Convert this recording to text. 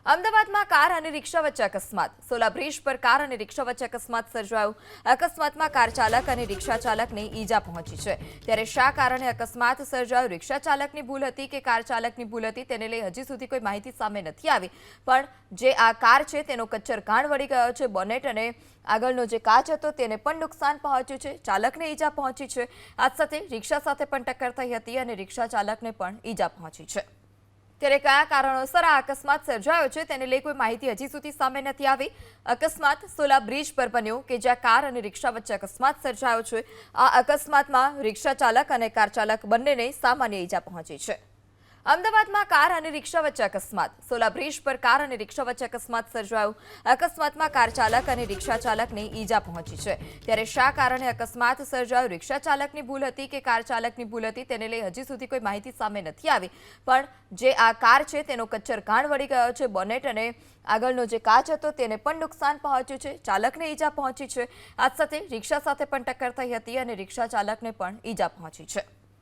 અમદાવાદમાં કાર અને રિક્ષા વચ્ચે અકસ્માત. સોલા બ્રિજ પર કાર અને રિક્ષા વચ્ચે અકસ્માત સર્જાયો. અકસ્માતમાં કાર ચાલક અને રિક્ષા ચાલકને ઈજા પહોંચી છે. ત્યારે શા કારણે અકસ્માત સર્જાયો? રિક્ષા ચાલકની ભૂલ હતી કે કાર ચાલકની ભૂલ હતી તેને લઈ હજી સુધી કોઈ માહિતી સામે નથી આવી. પણ જે આ કાર છે તેનો કચ્ચર ઘાણ વળી ગયો છે. બોનેટ અને આગળનો જે કાચ હતો તેને પણ નુકસાન પહોંચ્યું છે. ચાલકને ઈજા પહોંચી છે. આ સાથે રિક્ષા સાથે પણ ટક્કર થઈ હતી અને રિક્ષા ચાલકને પણ ઈજા પહોંચી છે. ત્યારે કયા કારણોસર આ અકસ્માત સર્જાયો છે તેને લઈ કોઈ માહિતી હજી સુધી સામે નથી આવી. અકસ્માત સોલા બ્રિજ પર બન્યો કે જ્યાં કાર અને રિક્ષા વચ્ચે અકસ્માત સર્જાયો છે. આ અકસ્માતમાં રિક્ષા ચાલક અને કાર ચાલક બંનેને સામાન્ય ઈજા પહોંચી છે. અમદાવાદમાં કાર અને રિક્ષા વચ્ચે અકસ્માત. સોલા બ્રિજ પર કાર અને રિક્ષા વચ્ચે અકસ્માત સર્જાયો. અકસ્માતમાં કાર ચાલક અને રિક્ષા ચાલકને ઈજા પહોંચી છે. ત્યારે શા કારણે અકસ્માત સર્જાયો? રિક્ષા ચાલકની ભૂલ હતી કે કાર ચાલકની ભૂલ હતી તેને લઈ હજી સુધી કોઈ માહિતી સામે નથી આવી. પણ જે આ કાર છે તેનો કચ્ચર ઘાણ વળી ગયો છે. બોનેટ અને આગળનો જે કાચ હતો તેને પણ નુકસાન પહોંચ્યું છે. ચાલકને ઈજા પહોંચી છે. આ સાથે રિક્ષા સાથે પણ ટક્કર થઈ હતી અને રિક્ષા ચાલકને પણ ઈજા પહોંચી છે.